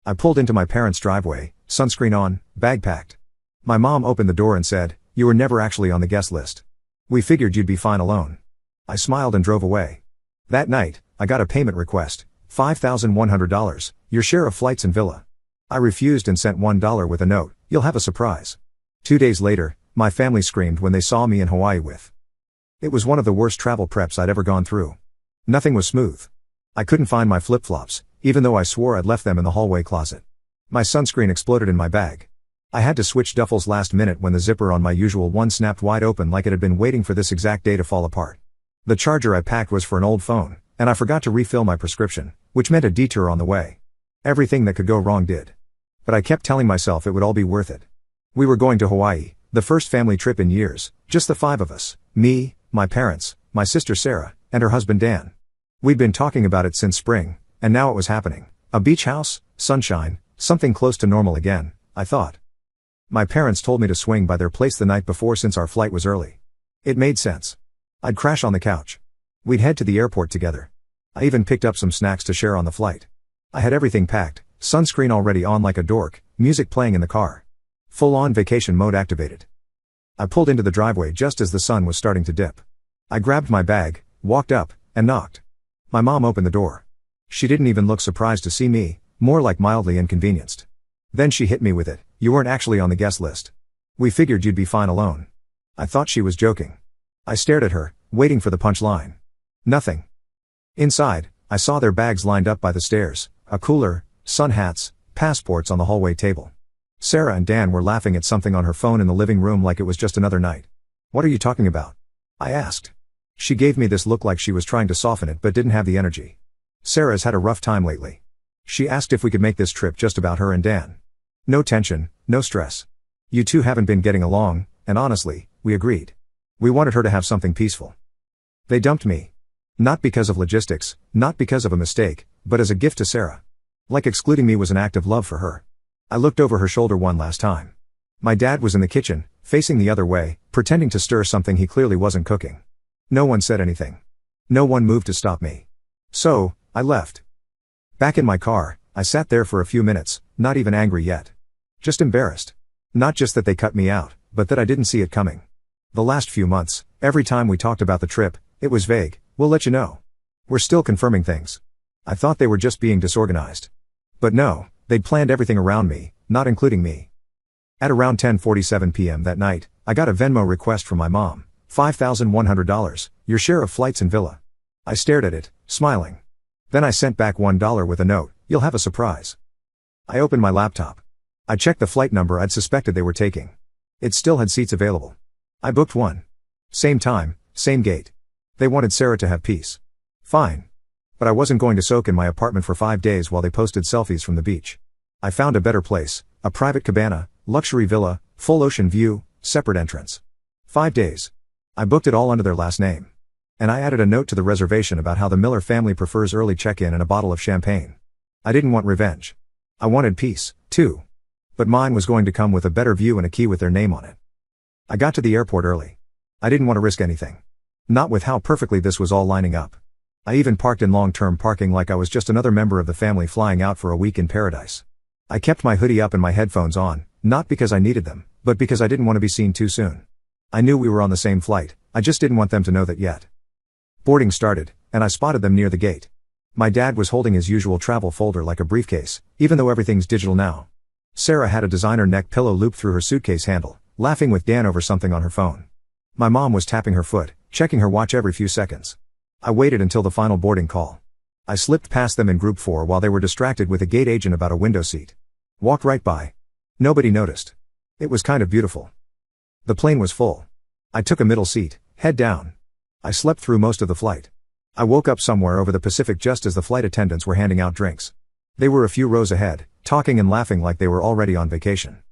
I pulled into my parents' driveway, sunscreen on, bag packed. My mom opened the door and said, "You were never actually on the guest list. We figured you'd be fine alone." I smiled and drove away. That night, I got a payment request, $5,100, your share of flights and villa. I refused and sent $1 with a note, "You'll have a surprise." 2 days later, my family screamed when they saw me in Hawaii with. It was one of the worst travel preps I'd ever gone through. Nothing was smooth. I couldn't find my flip-flops, even though I swore I'd left them in the hallway closet. My sunscreen exploded in my bag. I had to switch duffels last minute when the zipper on my usual one snapped wide open like it had been waiting for this exact day to fall apart. The charger I packed was for an old phone, and I forgot to refill my prescription, which meant a detour on the way. Everything that could go wrong did. But I kept telling myself it would all be worth it. We were going to Hawaii, the first family trip in years, just the 5 of us, me, my parents, my sister Sarah, and her husband Dan. We'd been talking about it since spring, and now it was happening. A beach house, sunshine, something close to normal again, I thought. My parents told me to swing by their place the night before since our flight was early. It made sense. I'd crash on the couch. We'd head to the airport together. I even picked up some snacks to share on the flight. I had everything packed, sunscreen already on like a dork, music playing in the car. Full-on vacation mode activated. I pulled into the driveway just as the sun was starting to dip. I grabbed my bag, walked up, and knocked. My mom opened the door. She didn't even look surprised to see me, more like mildly inconvenienced. Then she hit me with it, "You weren't actually on the guest list. We figured you'd be fine alone." I thought she was joking. I stared at her, waiting for the punchline. Nothing. Inside, I saw their bags lined up by the stairs, a cooler, sun hats, passports on the hallway table. Sarah and Dan were laughing at something on her phone in the living room like it was just another night. "What are you talking about?" I asked. She gave me this look like she was trying to soften it but didn't have the energy. "Sarah's had a rough time lately." She asked if we could make this trip just about her and Dan. No tension, no stress. "You two haven't been getting along," and honestly, we agreed. We wanted her to have something peaceful. They dumped me. Not because of logistics, not because of a mistake, but as a gift to Sarah. Like excluding me was an act of love for her. I looked over her shoulder one last time. My dad was in the kitchen, facing the other way, pretending to stir something he clearly wasn't cooking. No one said anything. No one moved to stop me. So, I left. Back in my car, I sat there for a few minutes, not even angry yet. Just embarrassed. Not just that they cut me out, but that I didn't see it coming. The last few months, every time we talked about the trip, it was vague, "We'll let you know. We're still confirming things." I thought they were just being disorganized. But no, they'd planned everything around me, not including me. At around 10:47 p.m. that night, I got a Venmo request from my mom, $5,100, your share of flights and villa. I stared at it, smiling. Then I sent back $1 with a note, "You'll have a surprise." I opened my laptop. I checked the flight number I'd suspected they were taking. It still had seats available. I booked one. Same time, same gate. They wanted Sarah to have peace. Fine. But I wasn't going to soak in my apartment for 5 days while they posted selfies from the beach. I found a better place, a private cabana, luxury villa, full ocean view, separate entrance. 5 days. I booked it all under their last name. And I added a note to the reservation about how the Miller family prefers early check-in and a bottle of champagne. I didn't want revenge. I wanted peace, too. But mine was going to come with a better view and a key with their name on it. I got to the airport early. I didn't want to risk anything. Not with how perfectly this was all lining up. I even parked in long-term parking like I was just another member of the family flying out for a week in paradise. I kept my hoodie up and my headphones on, not because I needed them, but because I didn't want to be seen too soon. I knew we were on the same flight, I just didn't want them to know that yet. Boarding started, and I spotted them near the gate. My dad was holding his usual travel folder like a briefcase, even though everything's digital now. Sarah had a designer neck pillow looped through her suitcase handle, laughing with Dan over something on her phone. My mom was tapping her foot, checking her watch every few seconds. I waited until the final boarding call. I slipped past them in group 4 while they were distracted with a gate agent about a window seat. Walked right by. Nobody noticed. It was kind of beautiful. The plane was full. I took a middle seat, head down. I slept through most of the flight. I woke up somewhere over the Pacific just as the flight attendants were handing out drinks. They were a few rows ahead, talking and laughing like they were already on vacation.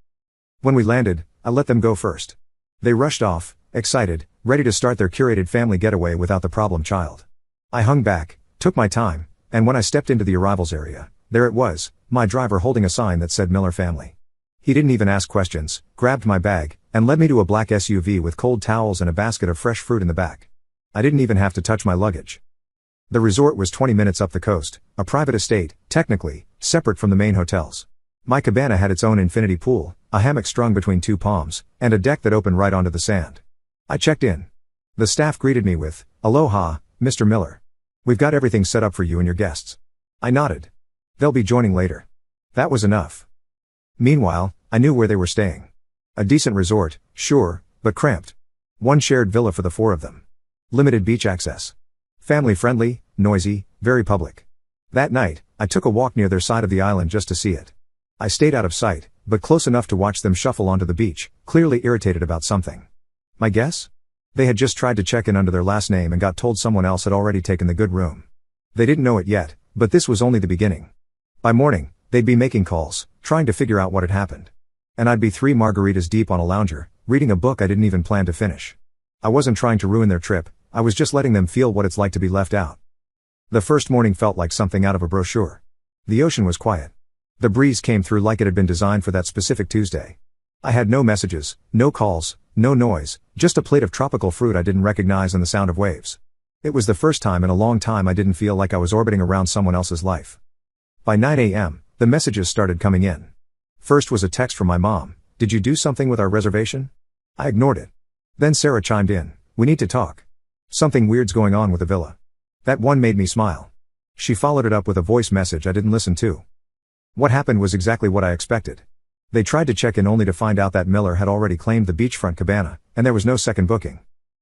When we landed, I let them go first. They rushed off, excited, ready to start their curated family getaway without the problem child. I hung back, took my time, and when I stepped into the arrivals area, there it was, my driver holding a sign that said Miller family. He didn't even ask questions, grabbed my bag, and led me to a black SUV with cold towels and a basket of fresh fruit in the back. I didn't even have to touch my luggage. The resort was 20 minutes up the coast, a private estate, technically, separate from the main hotels. My cabana had its own infinity pool, a hammock strung between two palms, and a deck that opened right onto the sand. I checked in. The staff greeted me with, "Aloha, Mr. Miller. We've got everything set up for you and your guests." I nodded. "They'll be joining later." That was enough. Meanwhile, I knew where they were staying. A decent resort, sure, but cramped. One shared villa for the four of them. Limited beach access. Family-friendly, noisy, very public. That night, I took a walk near their side of the island just to see it. I stayed out of sight, but close enough to watch them shuffle onto the beach, clearly irritated about something. My guess? They had just tried to check in under their last name and got told someone else had already taken the good room. They didn't know it yet, but this was only the beginning. By morning, they'd be making calls, trying to figure out what had happened. And I'd be 3 margaritas deep on a lounger, reading a book I didn't even plan to finish. I wasn't trying to ruin their trip, I was just letting them feel what it's like to be left out. The first morning felt like something out of a brochure. The ocean was quiet. The breeze came through like it had been designed for that specific Tuesday. I had no messages, no calls, no noise, just a plate of tropical fruit I didn't recognize and the sound of waves. It was the first time in a long time I didn't feel like I was orbiting around someone else's life. By 9 a.m., the messages started coming in. First was a text from my mom, "Did you do something with our reservation?" I ignored it. Then Sarah chimed in, "We need to talk. Something weird's going on with the villa." That one made me smile. She followed it up with a voice message I didn't listen to. What happened was exactly what I expected. They tried to check in only to find out that Miller had already claimed the beachfront cabana, and there was no second booking.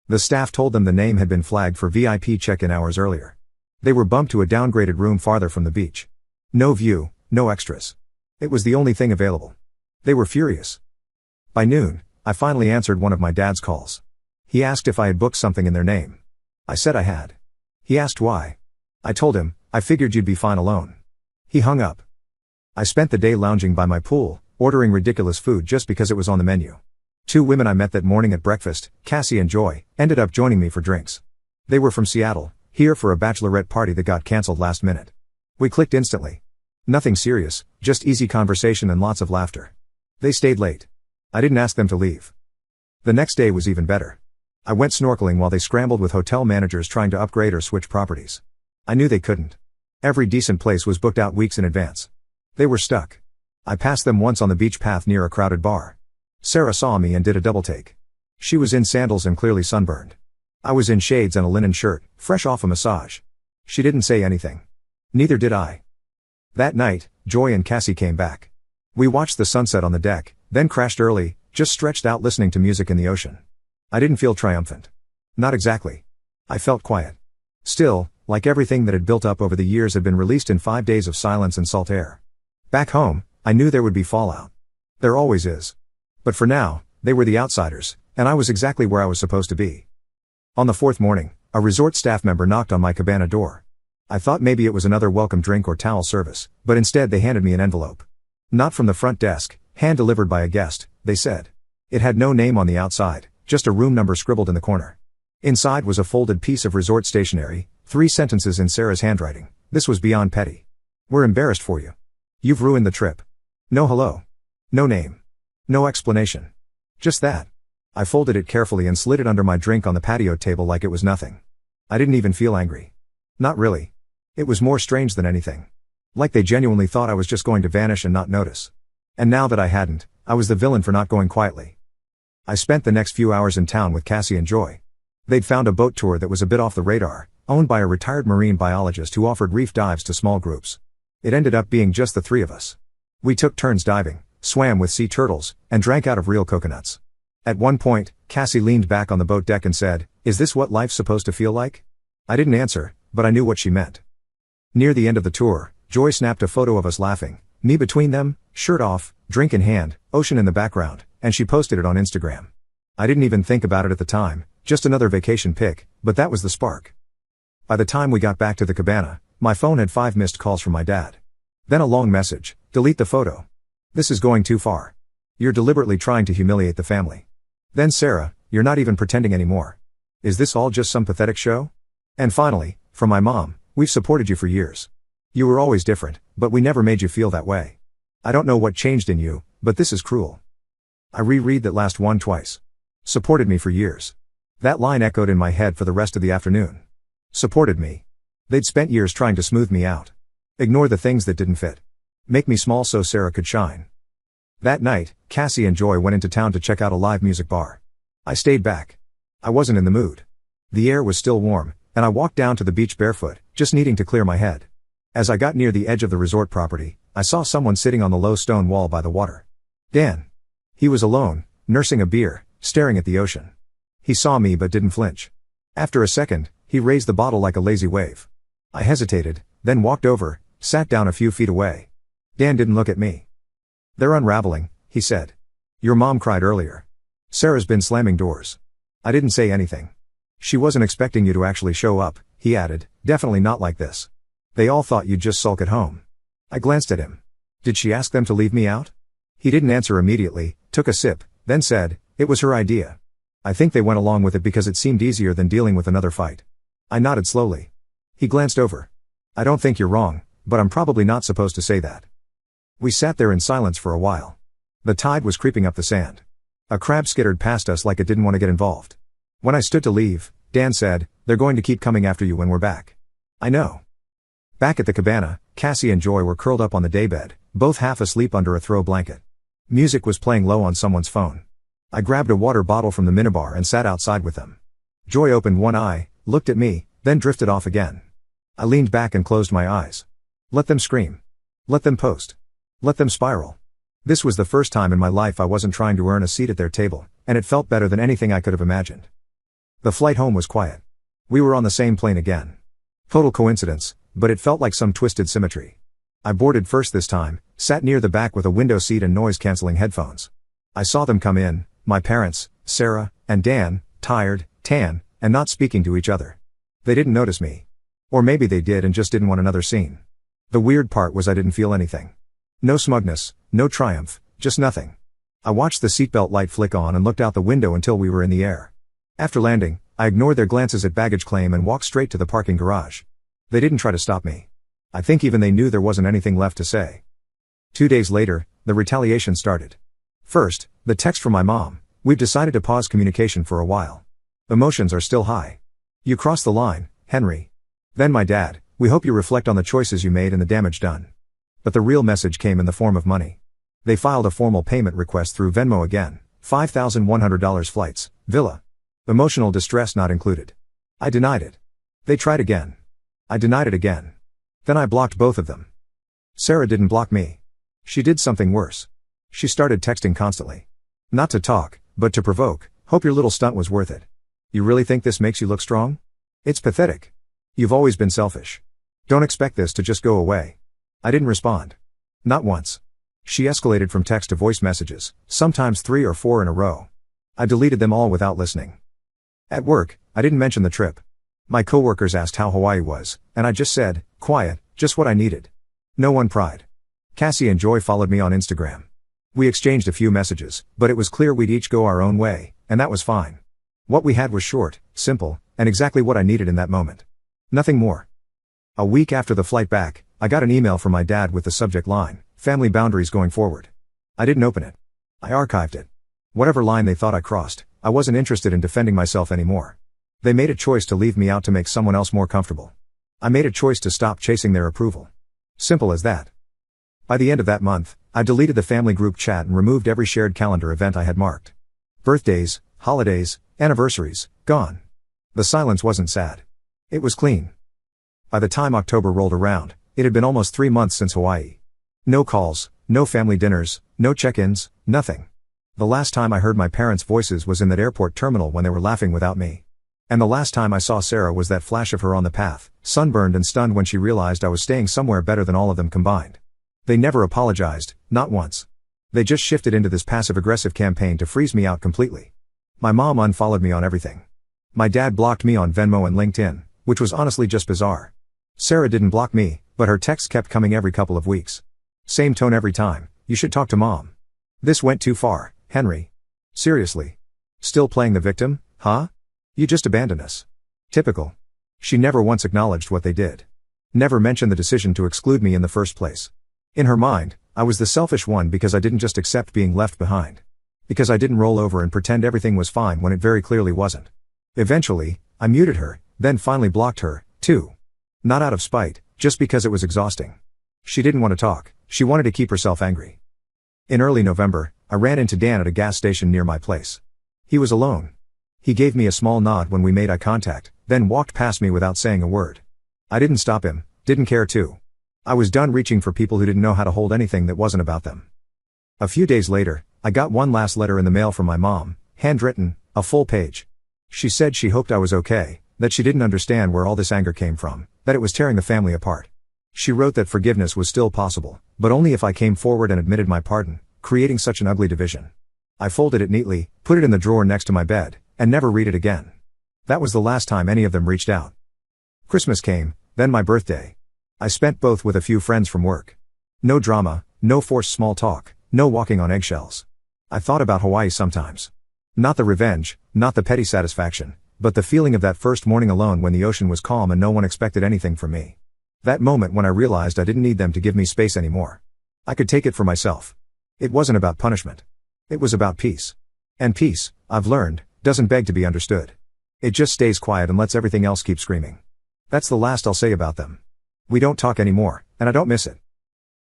The staff told them the name had been flagged for VIP check-in hours earlier. They were bumped to a downgraded room farther from the beach. No view, no extras. It was the only thing available. They were furious. By noon, I finally answered one of my dad's calls. He asked if I had booked something in their name. I said I had. He asked why. I told him, "I figured you'd be fine alone." He hung up. I spent the day lounging by my pool, ordering ridiculous food just because it was on the menu. 2 women I met that morning at breakfast, Cassie and Joy, ended up joining me for drinks. They were from Seattle, here for a bachelorette party that got cancelled last minute. We clicked instantly. Nothing serious, just easy conversation and lots of laughter. They stayed late. I didn't ask them to leave. The next day was even better. I went snorkeling while they scrambled with hotel managers trying to upgrade or switch properties. I knew they couldn't. Every decent place was booked out weeks in advance. They were stuck. I passed them once on the beach path near a crowded bar. Sarah saw me and did a double take. She was in sandals and clearly sunburned. I was in shades and a linen shirt, fresh off a massage. She didn't say anything. Neither did I. That night, Joy and Cassie came back. We watched the sunset on the deck, then crashed early, just stretched out listening to music in the ocean. I didn't feel triumphant. Not exactly. I felt quiet. Still, like everything that had built up over the years had been released in 5 days of silence and salt air. Back home, I knew there would be fallout. There always is. But for now, they were the outsiders, and I was exactly where I was supposed to be. On the 4th morning, a resort staff member knocked on my cabana door. I thought maybe it was another welcome drink or towel service, but instead they handed me an envelope. Not from the front desk, hand-delivered by a guest, they said. It had no name on the outside, just a room number scribbled in the corner. Inside was a folded piece of resort stationery, 3 sentences in Sarah's handwriting. This was beyond petty. "We're embarrassed for you. You've ruined the trip." No hello. No name. No explanation. Just that. I folded it carefully and slid it under my drink on the patio table like it was nothing. I didn't even feel angry. Not really. It was more strange than anything. Like they genuinely thought I was just going to vanish and not notice. And now that I hadn't, I was the villain for not going quietly. I spent the next few hours in town with Cassie and Joy. They'd found a boat tour that was a bit off the radar, owned by a retired marine biologist who offered reef dives to small groups. It ended up being just the 3 of us. We took turns diving, swam with sea turtles, and drank out of real coconuts. At one point, Cassie leaned back on the boat deck and said, "Is this what life's supposed to feel like?" I didn't answer, but I knew what she meant. Near the end of the tour, Joy snapped a photo of us laughing, me between them, shirt off, drink in hand, ocean in the background, and she posted it on Instagram. I didn't even think about it at the time, just another vacation pic, but that was the spark. By the time we got back to the cabana, my phone had 5 missed calls from my dad. Then a long message, "Delete the photo. This is going too far. You're deliberately trying to humiliate the family." Then Sarah, "You're not even pretending anymore. Is this all just some pathetic show?" And finally, from my mom, "We've supported you for years. You were always different, but we never made you feel that way. I don't know what changed in you, but this is cruel." I reread that last one twice. Supported me for years. That line echoed in my head for the rest of the afternoon. Supported me. They'd spent years trying to smooth me out. Ignore the things that didn't fit. Make me small so Sarah could shine. That night, Cassie and Joy went into town to check out a live music bar. I stayed back. I wasn't in the mood. The air was still warm, and I walked down to the beach barefoot, just needing to clear my head. As I got near the edge of the resort property, I saw someone sitting on the low stone wall by the water. Dan. He was alone, nursing a beer, staring at the ocean. He saw me but didn't flinch. After a second, he raised the bottle like a lazy wave. I hesitated, then walked over, sat down a few feet away. Dan didn't look at me. They're unraveling, he said. Your mom cried earlier. Sarah's been slamming doors. I didn't say anything. She wasn't expecting you to actually show up, he added, definitely not like this. They all thought you'd just sulk at home. I glanced at him. Did she ask them to leave me out? He didn't answer immediately, took a sip, then said, it was her idea. I think they went along with it because it seemed easier than dealing with another fight. I nodded slowly. He glanced over. I don't think you're wrong, but I'm probably not supposed to say that. We sat there in silence for a while. The tide was creeping up the sand. A crab skittered past us like it didn't want to get involved. When I stood to leave, Dan said, they're going to keep coming after you when we're back. I know. Back at the cabana, Cassie and Joy were curled up on the daybed, both half asleep under a throw blanket. Music was playing low on someone's phone. I grabbed a water bottle from the minibar and sat outside with them. Joy opened one eye, looked at me, then drifted off again. I leaned back and closed my eyes. Let them scream. Let them post. Let them spiral. This was the first time in my life I wasn't trying to earn a seat at their table, and it felt better than anything I could have imagined. The flight home was quiet. We were on the same plane again. Total coincidence, but it felt like some twisted symmetry. I boarded first this time, sat near the back with a window seat and noise-canceling headphones. I saw them come in, my parents, Sarah, and Dan, tired, tan, and not speaking to each other. They didn't notice me. Or maybe they did and just didn't want another scene. The weird part was I didn't feel anything. No smugness, no triumph, just nothing. I watched the seatbelt light flick on and looked out the window until we were in the air. After landing, I ignored their glances at baggage claim and walked straight to the parking garage. They didn't try to stop me. I think even they knew there wasn't anything left to say. 2 days later, the retaliation started. First, the text from my mom, we've decided to pause communication for a while. Emotions are still high. You crossed the line, Henry. Then my dad, we hope you reflect on the choices you made and the damage done. But the real message came in the form of money. They filed a formal payment request through Venmo again, $5,100 flights, villa. Emotional distress not included. I denied it. They tried again. I denied it again. Then I blocked both of them. Sarah didn't block me. She did something worse. She started texting constantly. Not to talk, but to provoke. Hope your little stunt was worth it. You really think this makes you look strong? It's pathetic. You've always been selfish. Don't expect this to just go away. I didn't respond. Not once. She escalated from text to voice messages, sometimes 3 or 4 in a row. I deleted them all without listening. At work, I didn't mention the trip. My coworkers asked how Hawaii was, and I just said, quiet, just what I needed. No one pried. Cassie and Joy followed me on Instagram. We exchanged a few messages, but it was clear we'd each go our own way, and that was fine. What we had was short, simple, and exactly what I needed in that moment. Nothing more. A week after the flight back, I got an email from my dad with the subject line, family boundaries going forward. I didn't open it. I archived it. Whatever line they thought I crossed, I wasn't interested in defending myself anymore. They made a choice to leave me out to make someone else more comfortable. I made a choice to stop chasing their approval. Simple as that. By the end of that month, I deleted the family group chat and removed every shared calendar event I had marked. Birthdays, holidays, anniversaries, gone. The silence wasn't sad. It was clean. By the time October rolled around, it had been almost 3 months since Hawaii. No calls, no family dinners, no check-ins, nothing. The last time I heard my parents' voices was in that airport terminal when they were laughing without me. And the last time I saw Sarah was that flash of her on the path, sunburned and stunned when she realized I was staying somewhere better than all of them combined. They never apologized, not once. They just shifted into this passive-aggressive campaign to freeze me out completely. My mom unfollowed me on everything. My dad blocked me on Venmo and LinkedIn, which was honestly just bizarre. Sarah didn't block me, but her texts kept coming every couple of weeks. Same tone every time, you should talk to mom. This went too far, Henry. Seriously. Still playing the victim, huh? You just abandoned us. Typical. She never once acknowledged what they did. Never mentioned the decision to exclude me in the first place. In her mind, I was the selfish one because I didn't just accept being left behind. Because I didn't roll over and pretend everything was fine when it very clearly wasn't. Eventually, I muted her, then finally blocked her, too. Not out of spite, just because it was exhausting. She didn't want to talk, she wanted to keep herself angry. In early November, I ran into Dan at a gas station near my place. He was alone. He gave me a small nod when we made eye contact, then walked past me without saying a word. I didn't stop him, didn't care to. I was done reaching for people who didn't know how to hold anything that wasn't about them. A few days later, I got one last letter in the mail from my mom, handwritten, a full page. She said she hoped I was okay, that she didn't understand where all this anger came from, that it was tearing the family apart. She wrote that forgiveness was still possible, but only if I came forward and admitted my pardon, creating such an ugly division. I folded it neatly, put it in the drawer next to my bed, and never read it again. That was the last time any of them reached out. Christmas came, then my birthday. I spent both with a few friends from work. No drama, no forced small talk, no walking on eggshells. I thought about Hawaii sometimes. Not the revenge, not the petty satisfaction, but the feeling of that first morning alone when the ocean was calm and no one expected anything from me. That moment when I realized I didn't need them to give me space anymore. I could take it for myself. It wasn't about punishment. It was about peace. And peace, I've learned, doesn't beg to be understood. It just stays quiet and lets everything else keep screaming. That's the last I'll say about them. We don't talk anymore, and I don't miss it.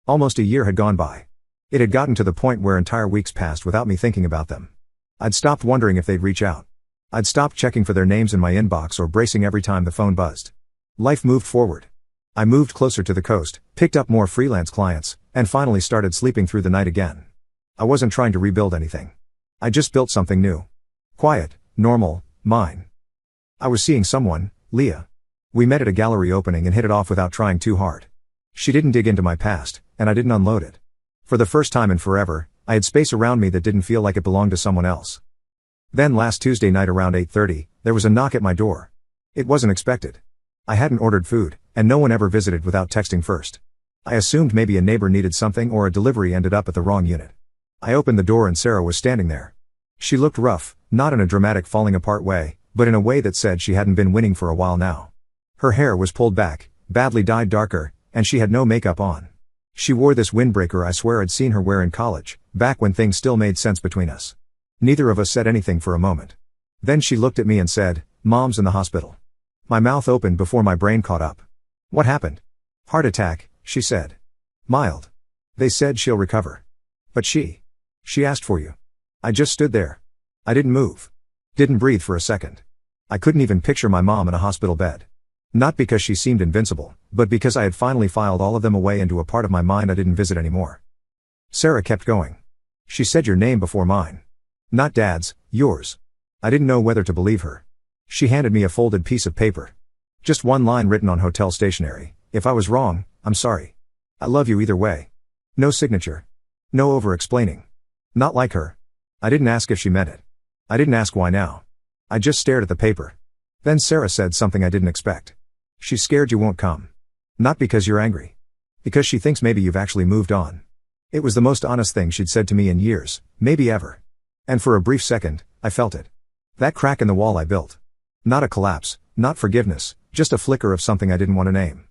Almost a year had gone by. It had gotten to the point where entire weeks passed without me thinking about them. I'd stopped wondering if they'd reach out. I'd stopped checking for their names in my inbox or bracing every time the phone buzzed. Life moved forward. I moved closer to the coast, picked up more freelance clients, and finally started sleeping through the night again. I wasn't trying to rebuild anything. I just built something new. Quiet, normal, mine. I was seeing someone, Leah. We met at a gallery opening and hit it off without trying too hard. She didn't dig into my past, and I didn't unload it. For the first time in forever, I had space around me that didn't feel like it belonged to someone else. Then last Tuesday night around 8:30, there was a knock at my door. It wasn't expected. I hadn't ordered food, and no one ever visited without texting first. I assumed maybe a neighbor needed something or a delivery ended up at the wrong unit. I opened the door and Sarah was standing there. She looked rough, not in a dramatic falling apart way, but in a way that said she hadn't been winning for a while now. Her hair was pulled back, badly dyed darker, and she had no makeup on. She wore this windbreaker I swear I'd seen her wear in college, back when things still made sense between us. Neither of us said anything for a moment. Then she looked at me and said, "Mom's in the hospital." My mouth opened before my brain caught up. "What happened?" "Heart attack," she said. "Mild. They said she'll recover." "But she asked for you." I just stood there. I didn't move. Didn't breathe for a second. I couldn't even picture my mom in a hospital bed. Not because she seemed invincible, but because I had finally filed all of them away into a part of my mind I didn't visit anymore. Sarah kept going. "She said your name before mine. Not Dad's, yours." I didn't know whether to believe her. She handed me a folded piece of paper. Just one line written on hotel stationery: "If I was wrong, I'm sorry. I love you either way." No signature. No over-explaining. Not like her. I didn't ask if she meant it. I didn't ask why now. I just stared at the paper. Then Sarah said something I didn't expect. "She's scared you won't come. Not because you're angry. Because she thinks maybe you've actually moved on." It was the most honest thing she'd said to me in years, maybe ever. And for a brief second, I felt it. That crack in the wall I built. Not a collapse, not forgiveness, just a flicker of something I didn't want to name.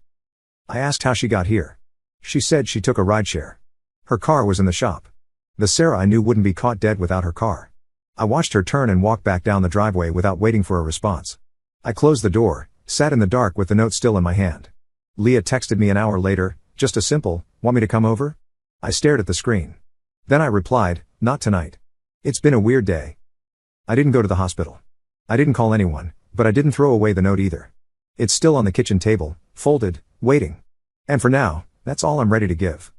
I asked how she got here. She said she took a rideshare. Her car was in the shop. The Sarah I knew wouldn't be caught dead without her car. I watched her turn and walk back down the driveway without waiting for a response. I closed the door, sat in the dark with the note still in my hand. Leah texted me an hour later, just a simple, "Want me to come over?" I stared at the screen. Then I replied, "Not tonight. It's been a weird day." I didn't go to the hospital. I didn't call anyone, but I didn't throw away the note either. It's still on the kitchen table, folded, waiting. And for now, that's all I'm ready to give.